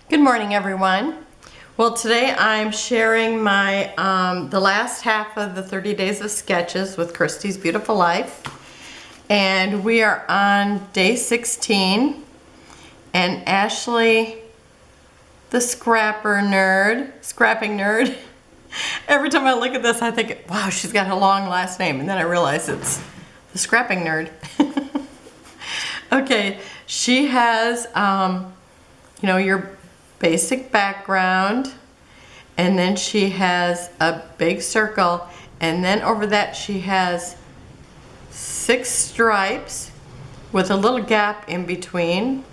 Good morning, everyone. Well, today I'm sharing my the last half of the 30 Days of Sketches with Christy's Beautiful Life. And we are on day 16. And Ashley, the scrapping nerd, every time I look at this I think, wow, she's got a long last name. And then I realize it's the scrapping nerd. Okay, she has, your basic background, and then she has a big circle, and then over that she has 6 stripes with a little gap in between,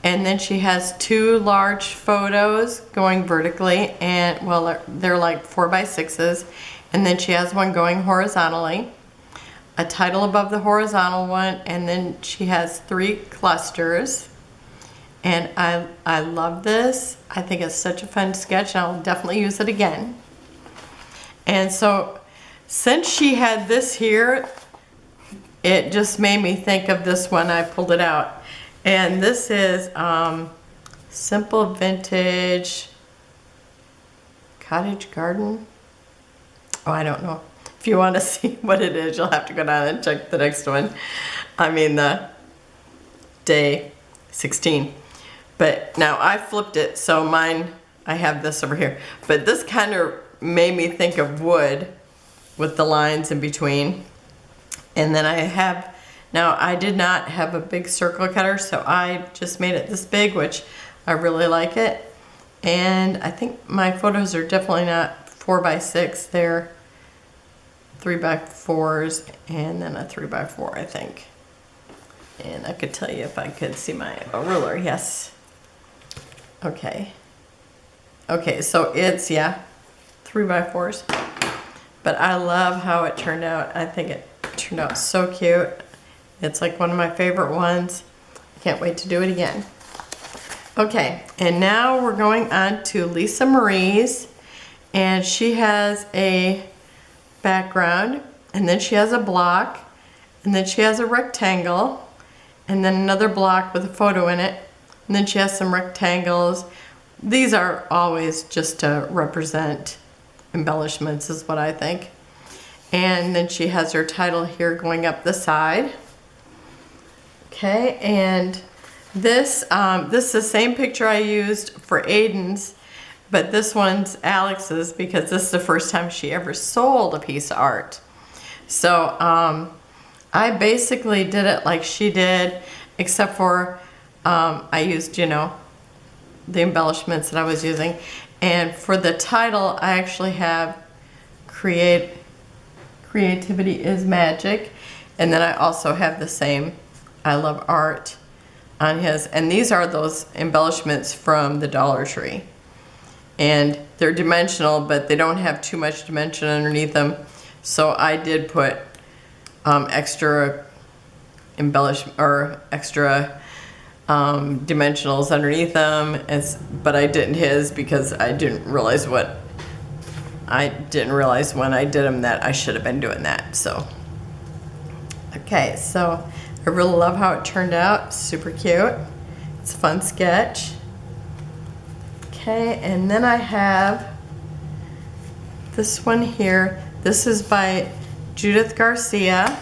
and then she has 2 large photos going vertically, and well, they're like 4x6s, and then she has one going horizontally, a title above the horizontal one, and then she has 3 clusters. And I love this. I think it's such a fun sketch, and I'll definitely use it again. And so since she had this here, it just made me think of this one. I pulled it out. And this is Simple Vintage Cottage Garden. Oh, I don't know. If you want to see what it is, you'll have to go down and check the next one. I mean the day 16. But now I flipped it, so mine, I have this over here. But this kind of made me think of wood with the lines in between. And then now I did not have a big circle cutter, so I just made it this big, which I really like it. And I think my photos are definitely not 4x6, they're 3x4s, and then a 3x4, I think. And I could tell you if I could see my ruler, yes. Okay, so it's, 3x4s, but I love how it turned out. I think it turned out so cute. It's like one of my favorite ones. I can't wait to do it again. Okay, and now we're going on to Lisa Marie's, and she has a background, and then she has a block, and then she has a rectangle, and then another block with a photo in it. And then she has some rectangles. These are always just to represent embellishments is what I think. And then she has her title here going up the side. Okay, and this is the same picture I used for Aiden's, but this one's Alex's because this is the first time she ever sold a piece of art. So I basically did it like she did, except for I used, the embellishments that I was using. And for the title, I actually have Creativity is Magic. And then I also have the same I Love Art on his. And these are those embellishments from the Dollar Tree. And they're dimensional, but they don't have too much dimension underneath them. So I did put extra embellishment or extra dimensionals underneath them, but I didn't his because I didn't realize when I did them that I should have been doing that. So okay, so I really love how it turned out. Super cute. It's a fun sketch. Okay, and then I have this one here. This is by Judith Garcia,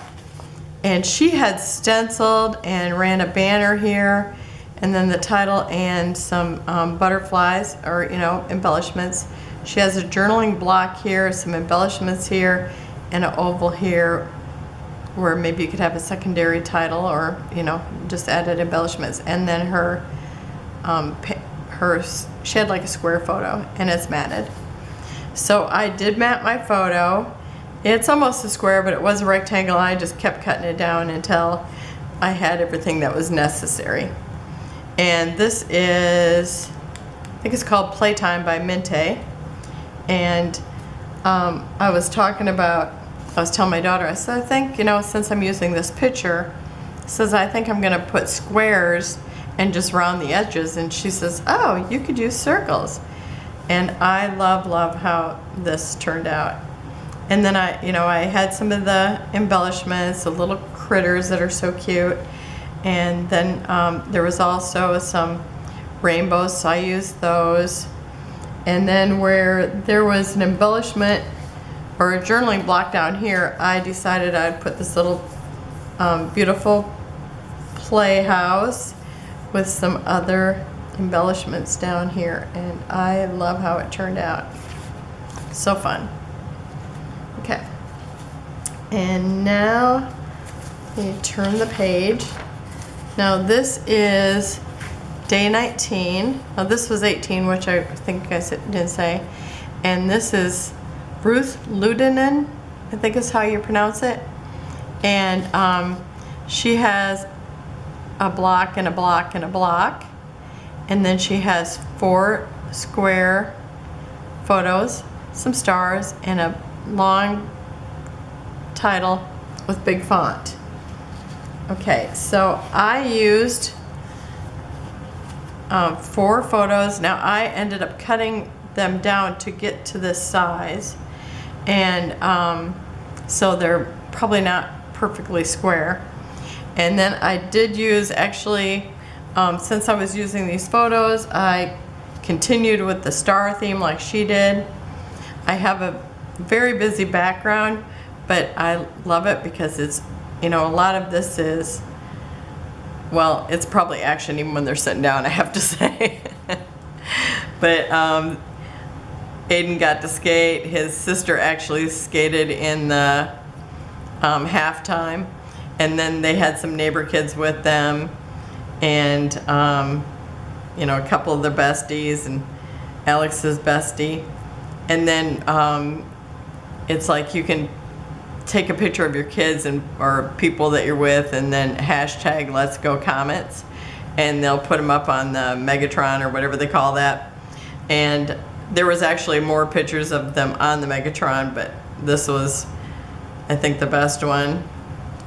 and she had stenciled and ran a banner here, and then the title and some butterflies or embellishments. She has a journaling block here, some embellishments here, and an oval here where maybe you could have a secondary title or just added embellishments. And then she had like a square photo, and it's matted. So I did mat my photo. It's almost a square, but it was a rectangle. I just kept cutting it down until I had everything that was necessary. And this is, I think it's called Playtime by Minte. And I was telling my daughter, I said, I think, since I'm using this picture, I think I'm gonna put squares and just round the edges. And she says, oh, you could use circles. And I love how this turned out. And then I had some of the embellishments, the little critters that are so cute. And then there was also some rainbows, so I used those. And then where there was an embellishment or a journaling block down here, I decided I'd put this little beautiful playhouse with some other embellishments down here, and I love how it turned out. So fun. Okay, and now you turn the page. Now this is day 19. Now this was 18, which I think I didn't say. And this is Ruth Ludin, I think is how you pronounce it. And she has a block and a block and a block. And then she has 4 square photos, some stars, and a long title with big font. Okay, so I used 4 photos. Now I ended up cutting them down to get to this size, and so they're probably not perfectly square. And then I did use, actually, since I was using these photos, I continued with the star theme like she did. I have a very busy background, but I love it because it's, you know, a lot of this is, well, it's probably action even when they're sitting down, I have to say. But Aiden got to skate. His sister actually skated in the halftime, and then they had some neighbor kids with them, and you know, a couple of their besties and Alex's bestie. And then it's like you can take a picture of your kids and or people that you're with, and then hashtag Let's Go Comets, and they'll put them up on the Megatron or whatever they call that. And there was actually more pictures of them on the Megatron, but this was, I think, the best one.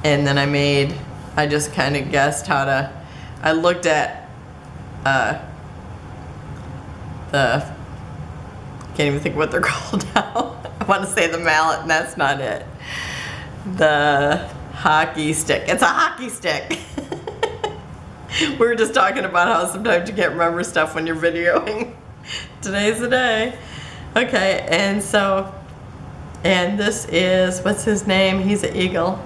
And then I just kind of guessed how to, I looked at can't even think what they're called now. I want to say the mallet, and that's not it. The hockey stick. It's a hockey stick. We were just talking about how sometimes you can't remember stuff when you're videoing. Today's the day. Okay, and so, and this is, what's his name? He's an eagle.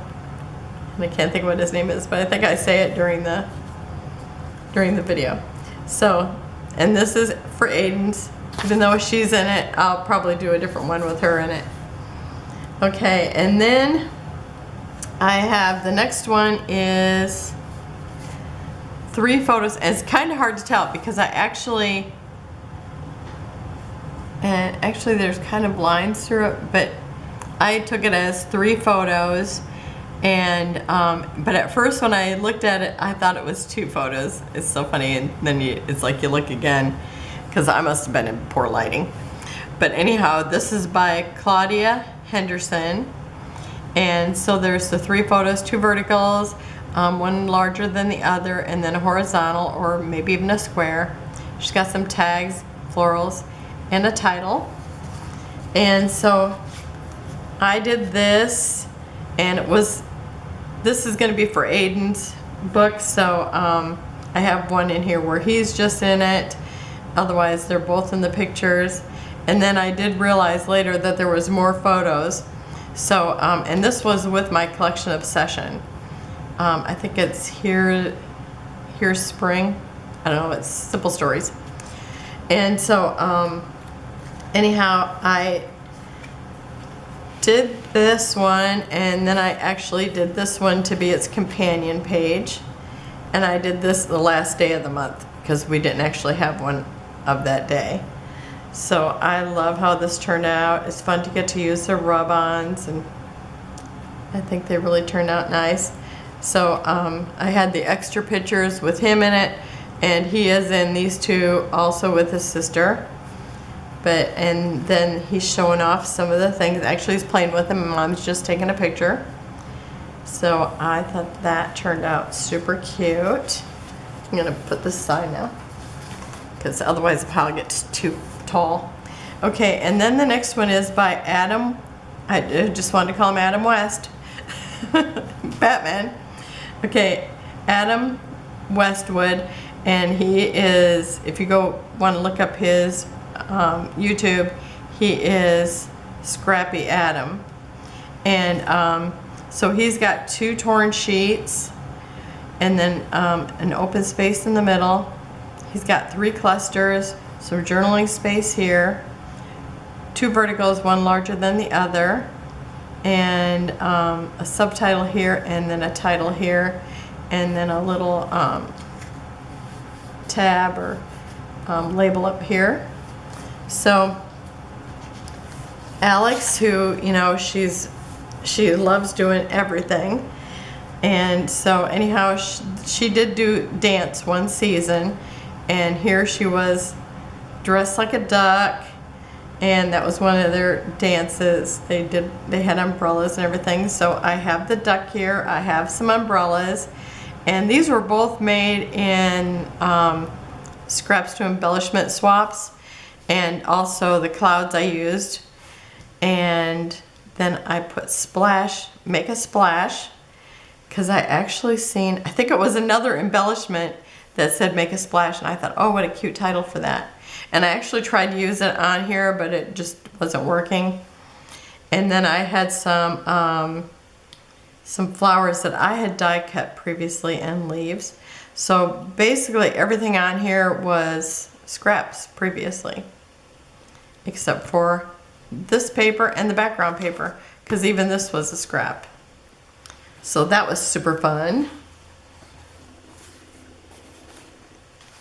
And I can't think of what his name is, but I think I say it during the video. So, and this is for Aiden's. Even though she's in it, I'll probably do a different one with her in it. Okay, and then I have, the next one is 3 photos. And it's kind of hard to tell because I actually, and actually there's kind of lines through it, but I took it as 3 photos. And but at first when I looked at it, I thought it was 2 photos. It's so funny, and then it's like you look again, because I must have been in poor lighting. But anyhow, this is by Claudia Henderson. And so there's the 3 photos, 2 verticals, one larger than the other, and then a horizontal, or maybe even a square. She's got some tags, florals, and a title. And so I did this, and this is going to be for Aiden's book, so I have one in here where he's just in it. Otherwise, they're both in the pictures. And then I did realize later that there was more photos. So, and this was with my collection obsession. I think it's Here's Spring. I don't know, it's Simple Stories. And so, anyhow, I did this one, and then I actually did this one to be its companion page. And I did this the last day of the month because we didn't actually have one of that day. So I love how this turned out. It's fun to get to use the rub-ons, and I think they really turned out nice. So I had the extra pictures with him in it, and he is in these 2 also with his sister. But, and then he's showing off some of the things. Actually, he's playing with them, and Mom's just taking a picture. So I thought that turned out super cute. I'm gonna put this aside now, because otherwise the pile gets too tall. Okay, and then the next one is by Adam. I just wanted to call him Adam West. Batman. Okay, Adam Westwood. And he is, if you want to look up his YouTube, he is Scrappy Adam. And so he's got 2 torn sheets and then an open space in the middle. He's got 3 clusters, so journaling space here, 2 verticals, one larger than the other, and a subtitle here, and then a title here, and then a little tab or label up here. So Alex, who, you know, she loves doing everything, and so anyhow she did do dance one season, and here she was dressed like a duck, and that was one of their dances. They had umbrellas and everything. So I have the duck here, I have some umbrellas, and these were both made in scraps to embellishment swaps, and also the clouds I used. And then I put splash, make a splash, because I actually seen, I think it was another embellishment that said make a splash, and I thought, oh, what a cute title for that. And I actually tried to use it on here, but it just wasn't working. And then I had some flowers that I had die cut previously, and leaves. So basically everything on here was scraps previously, except for this paper and the background paper, because even this was a scrap. So that was super fun.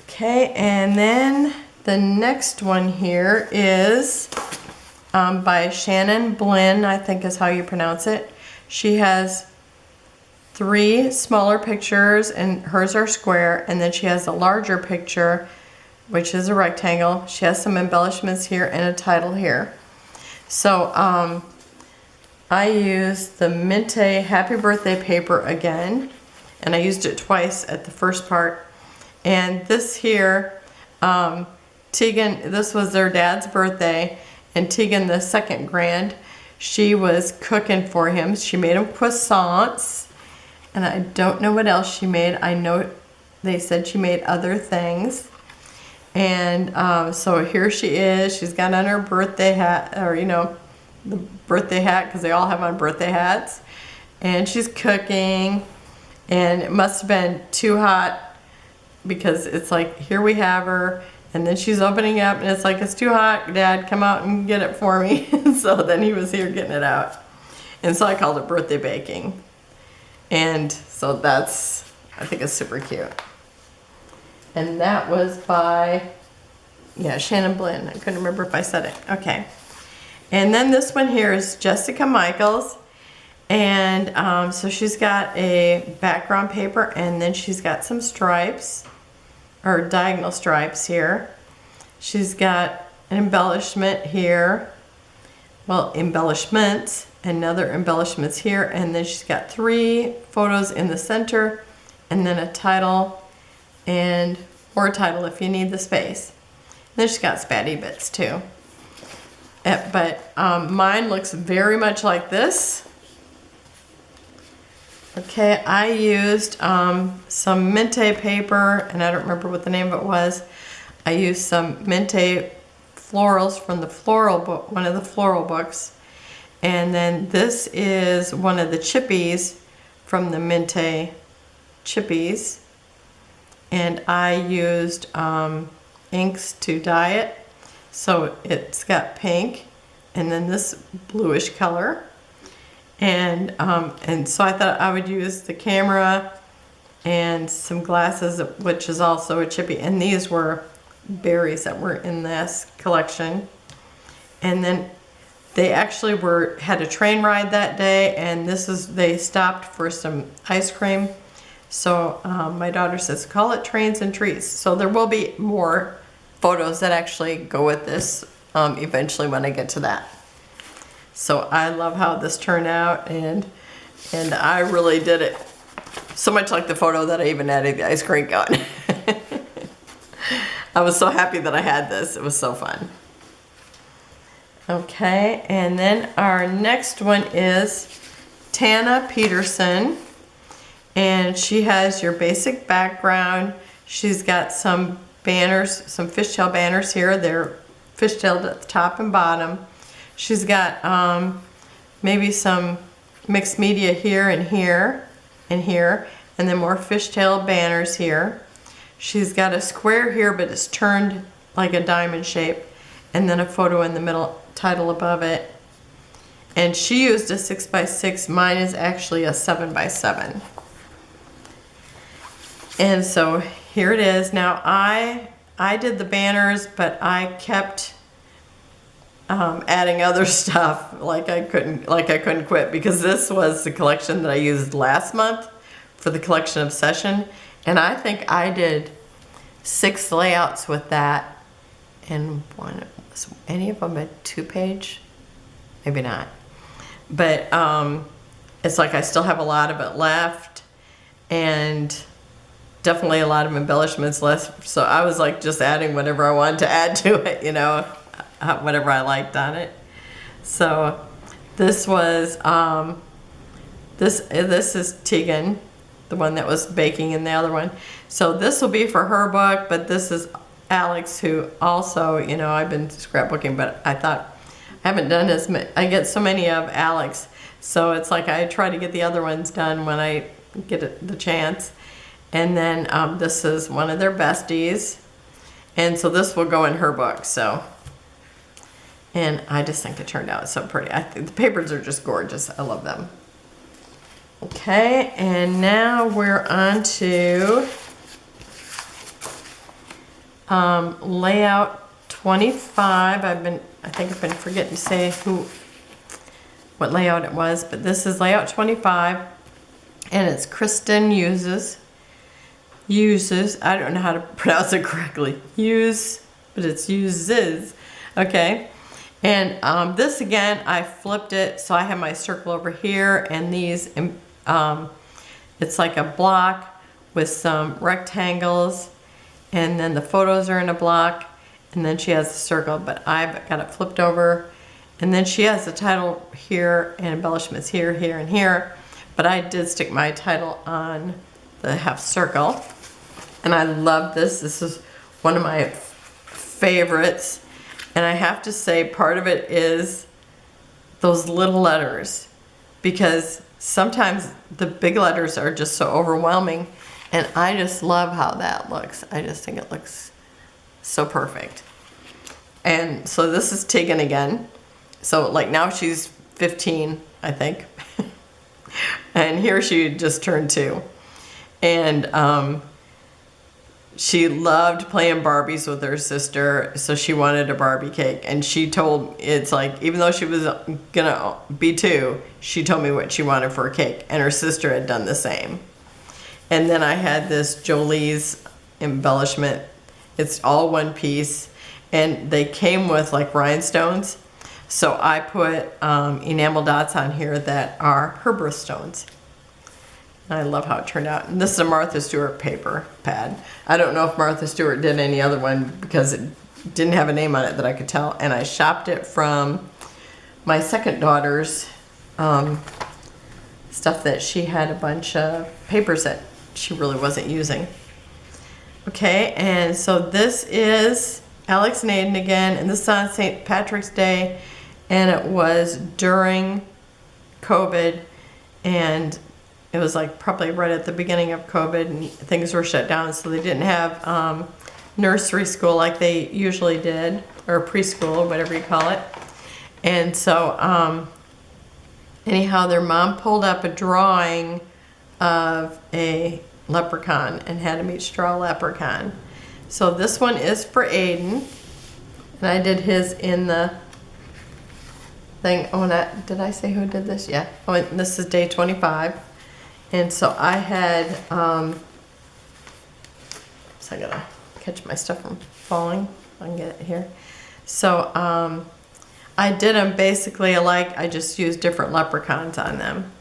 Okay, and then the next one here is by Shannon Blen, I think is how you pronounce it. She has 3 smaller pictures, and hers are square, and then she has a larger picture, which is a rectangle. She has some embellishments here and a title here. So I used the Minte Happy Birthday paper again, and I used it twice at the first part. And this here, Tegan, this was their dad's birthday, and Tegan, the second grand, she was cooking for him. She made him croissants, and I don't know what else she made. I know they said she made other things. And so here she is. She's got on her birthday hat, or you know, the birthday hat, because they all have on birthday hats. And she's cooking, and it must have been too hot, because it's like, here we have her, and then she's opening up, and it's like, it's too hot, Dad, come out and get it for me. So then he was here getting it out. And so I called it birthday baking. And so that's, I think it's super cute. And that was by, yeah, Shannon Blen. I couldn't remember if I said it. Okay. And then this one here is Jessica Michaels. And so she's got a background paper, and then she's got some stripes, or diagonal stripes here. She's got an embellishment here. Well, embellishments, another embellishments here, and then she's got 3 photos in the center, and then a title, and or a title if you need the space. And then she's got spatty bits too. But mine looks very much like this. Okay, I used some Minte paper, and I don't remember what the name of it was. I used some Minte florals from the floral book, one of the floral books. And then this is one of the chippies from the Minte chippies. And I used inks to dye it. So it's got pink, and then this bluish color. And so I thought I would use the camera and some glasses, which is also a chippy. And these were berries that were in this collection. And then they actually had a train ride that day, and they stopped for some ice cream. So my daughter says, call it Trains and Treats. So there will be more photos that actually go with this eventually when I get to that. So I love how this turned out, and I really did it so much like the photo that I even added the ice cream cone. I was so happy that I had this. It was so fun. Okay, and then our next one is Tana Peterson, and she has your basic background. She's got some banners, some fishtail banners here. They're fishtailed at the top and bottom. She's got maybe some mixed media here and here and here, and then more fishtail banners here. She's got a square here, but it's turned like a diamond shape, and then a photo in the middle, title above it. And she used a 6x6. Mine is actually a 7x7. And so here it is. Now I did the banners, but I kept adding other stuff like I couldn't quit, because this was the collection that I used last month for the collection obsession, and I think I did 6 layouts with that, and one was any of them a 2-page, maybe not, but it's like I still have a lot of it left, and definitely a lot of embellishments left. So I was like just adding whatever I wanted to add to it, you know, whatever I liked on it. So this was this is Tegan, the one that was baking in the other one. So this will be for her book, but this is Alex, who also, you know, I've been scrapbooking, but I thought I haven't done as many. I get so many of Alex, so it's like I try to get the other ones done when I get the chance. And then this is one of their besties, and so this will go in her book. So, and I just think it turned out so pretty. I think the papers are just gorgeous. I love them. Okay, and now we're on to layout 25. I think I've been forgetting to say what layout it was, but this is layout 25, and it's Kristen uses, I don't know how to pronounce it correctly, but it's uses, okay. And this again, I flipped it, so I have my circle over here, and these, it's like a block with some rectangles, and then the photos are in a block, and then she has the circle, but I've got it flipped over, and then she has the title here, and embellishments here, here, and here, but I did stick my title on the half circle, and I love this. This is one of my favorites. And I have to say, part of it is those little letters, because sometimes the big letters are just so overwhelming, and I just love how that looks. I just think it looks so perfect. And so this is Tegan again. So like now she's 15, I think. And here she just turned 2. And she loved playing Barbies with her sister, so she wanted a Barbie cake. And she told, it's like, even though she was gonna be 2, she told me what she wanted for a cake, and her sister had done the same. And then I had this Jolie's embellishment. It's all one piece, and they came with like rhinestones. So I put enamel dots on here that are her birthstones. I love how it turned out. And this is a Martha Stewart paper pad. I don't know if Martha Stewart did any other one because it didn't have a name on it that I could tell. And I shopped it from my second daughter's stuff that she had a bunch of papers that she really wasn't using. Okay, and so this is Alex and Aiden again, and this is on St. Patrick's Day, and it was during COVID, and it was like probably right at the beginning of COVID, and things were shut down, so they didn't have nursery school like they usually did, or preschool, whatever you call it. And so anyhow, their mom pulled up a drawing of a leprechaun and had him each draw a leprechaun. So this one is for Aiden, and I did his in the thing. Oh, did I say who did this? Yeah. Oh, and this is day 25. And so I had, so I gotta catch my stuff from falling. I can get it here. So I did them basically alike. I just used different leprechauns on them.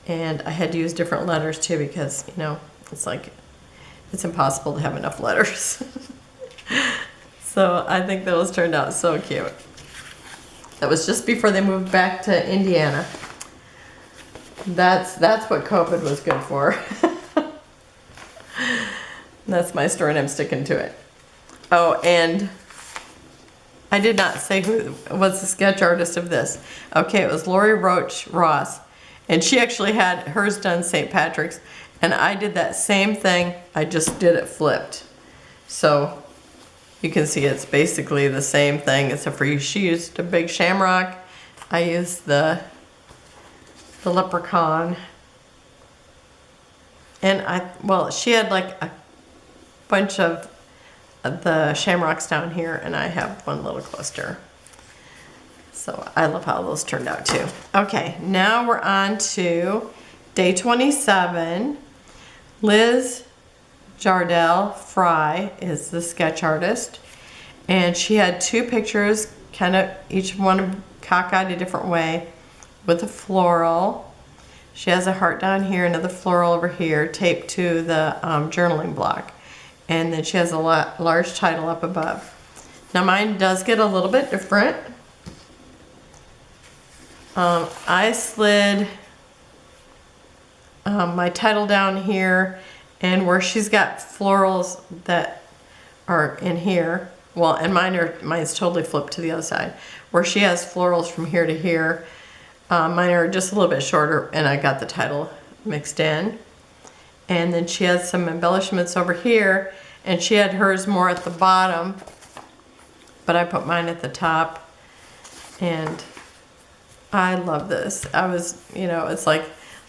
And I had to use different letters too, because, you know, it's like, it's impossible to have enough letters. So I think those turned out so cute. That was just before they moved back to Indiana. That's what COVID was good for. That's my story and I'm sticking to it. Oh, and I did not say who was the sketch artist of this. Okay, it was Lori Roach Ross. And she actually had hers done St. Patrick's. And I did that same thing. I just did it flipped. So you can see it's basically the same thing except for she used a big shamrock. I used the leprechaun. And well, she had like a bunch of the shamrocks down here, and I have one little cluster. So I love how those turned out too. Okay, now we're on to day 27. Liz Jardell Fry is the sketch artist, and she had 2 pictures, kind of each one cockeyed a different way, with a floral. She has a heart down here, another floral over here, taped to the journaling block. And then she has a large title up above. Now mine does get a little bit different. I slid my title down here, and where she's got florals that are in here, well, and mine's totally flipped to the other side. Where she has florals from here to here, mine are just a little bit shorter, and I got the title mixed in. And then she has some embellishments over here, and she had hers more at the bottom, but I put mine at the top. And I love this. It's like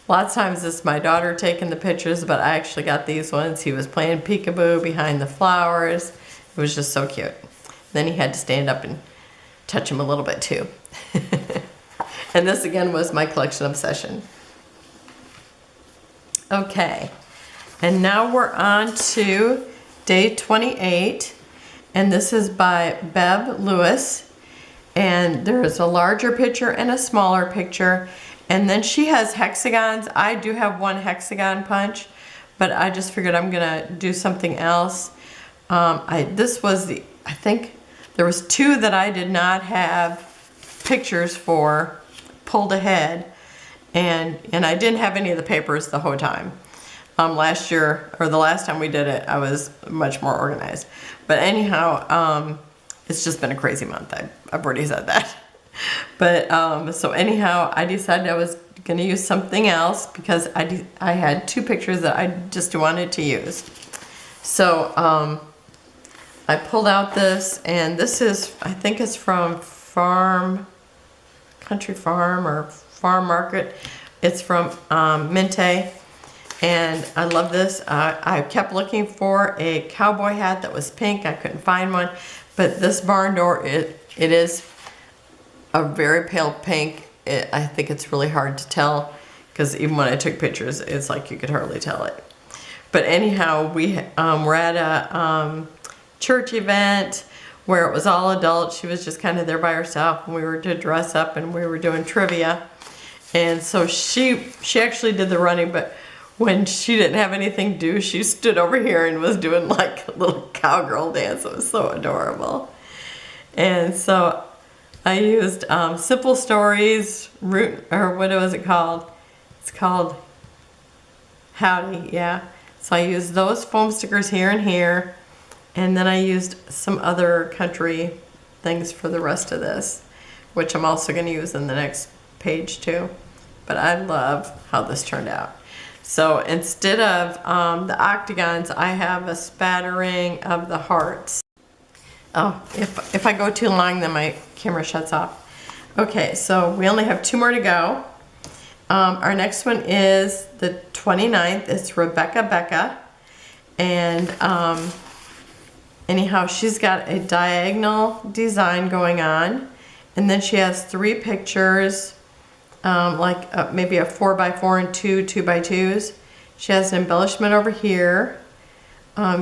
lots of times it's my daughter taking the pictures, but I actually got these ones. He was playing peekaboo behind the flowers. It was just so cute. Then he had to stand up and touch him a little bit too. And this again was my collection obsession. Okay. And now we're on to day 28, and this is by Bev Lewis, and there's a larger picture and a smaller picture, and then she has hexagons. I do have one hexagon punch, but I just figured I'm gonna do something else. I think there was 2 that I did not have pictures for pulled ahead, and I didn't have any of the papers the whole time. Last year, or the last time we did it, I was much more organized. But anyhow, it's just been a crazy month. I've already said that. But so anyhow, I decided I was gonna use something else because I had 2 pictures that I just wanted to use. So I pulled out this, and this is, I think it's from Country Farm or Farm Market. It's from Minte. And I love this. I kept looking for a cowboy hat that was pink. I couldn't find one. But this barn door, it is a very pale pink. I think it's really hard to tell because even when I took pictures, it's like you could hardly tell it. But anyhow, we're at a church event where it was all adults. She was just kind of there by herself, and we were to dress up and we were doing trivia. And so she actually did the running, but when she didn't have anything to do, she stood over here and was doing like a little cowgirl dance. It was so adorable. And so I used Simple Stories, or what was it called? It's called Howdy, yeah. So I used those foam stickers here and here. And then I used some other country things for the rest of this, which I'm also going to use in the next page too. But I love how this turned out. So instead of the octagons, I have a spattering of the hearts. Oh, if I go too long, then my camera shuts off. Okay, so we only have 2 more to go. Our next one is the 29th. It's Rebecca Becca. And anyhow, she's got a diagonal design going on. And then she has 3 pictures. Maybe a 4x4 and 2 2x2s. She has an embellishment over here.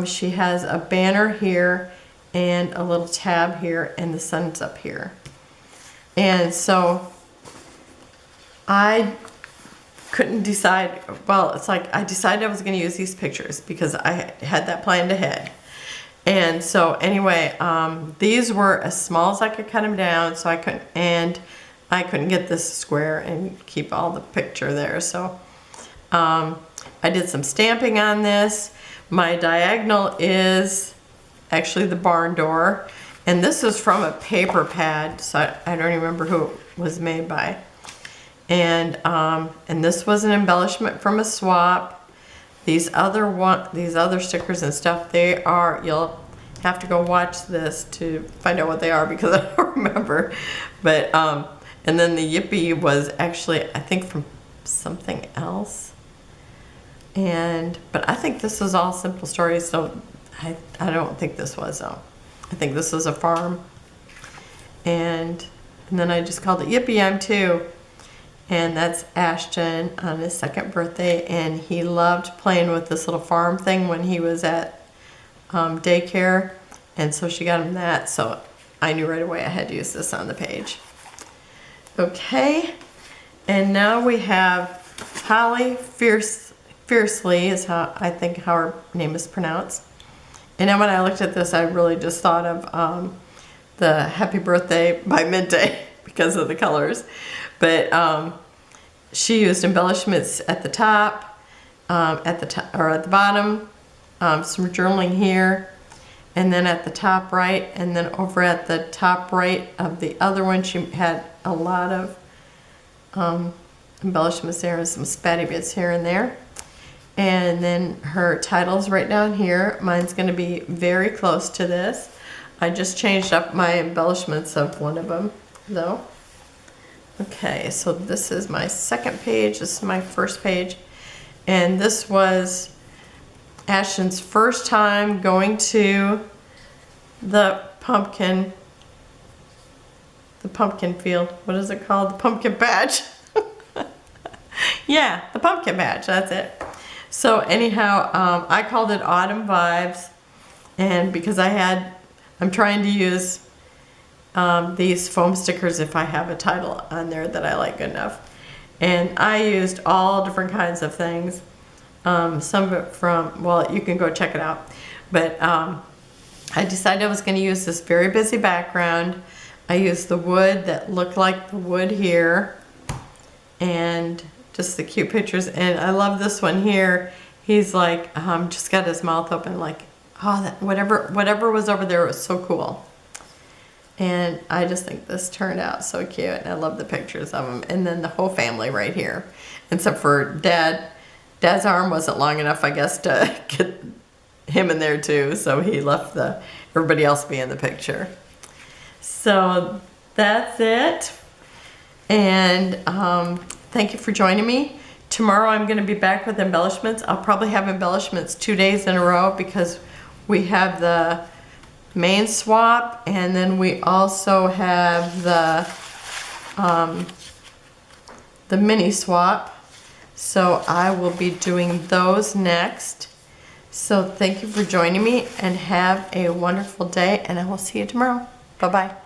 She has a banner here and a little tab here, and the sun's up here. And so I couldn't decide. Well, it's like I decided I was going to use these pictures because I had that planned ahead. And so anyway, these were as small as I could cut them down, so I couldn't get this square and keep all the picture there. So I did some stamping on this, My diagonal is actually the barn door. And this is from a paper pad, so I don't remember who it was made by. And this was an embellishment from a swap. These other stickers and stuff, they are, you'll have to go watch this to find out what they are because I don't remember. But and then the Yippee was actually, I think, from something else. But I think this is all Simple Stories, so I don't think this was though. I think this was a farm. And then I just called it Yippee, I'm 2. And that's Ashton on his 2nd birthday, and he loved playing with this little farm thing when he was at daycare, and so she got him that, so I knew right away I had to use this on the page. Okay, and now we have Holly Fiercely is how I think how her name is pronounced. And then when I looked at this, I really just thought of the Happy Birthday by Midday because of the colors. But she used embellishments at the top, or at the bottom, some journaling here, and then at the top right, and then over at the top right of the other one, she had a lot of embellishments there and some spatty bits here and there. And then her title's right down here. Mine's going to be very close to this. I just changed up my embellishments of one of them, though. Okay, so this is my 2nd page. This is my 1st page. And this was Ashton's first time going to the pumpkin field. What is it called? The pumpkin patch. Yeah, the pumpkin patch, that's it. So anyhow, I called it Autumn Vibes, and because I'm trying to use these foam stickers if I have a title on there that I like good enough. And I used all different kinds of things. Some of it from, well, you can go check it out. But I decided I was going to use this very busy background. I used the wood that looked like the wood here, and just the cute pictures. And I love this one here. He's like, just got his mouth open, like, oh, that whatever was over there was so cool. And I just think this turned out so cute. And I love the pictures of him. And then the whole family right here, except for Dad. Dad's arm wasn't long enough, I guess, to get him in there too. So he left everybody else be in the picture. So that's it. And thank you for joining me. Tomorrow I'm going to be back with embellishments. I'll probably have embellishments 2 days in a row because we have the main swap, and then we also have the mini swap. So I will be doing those next. So thank you for joining me, and have a wonderful day, and I will see you tomorrow. Bye-bye.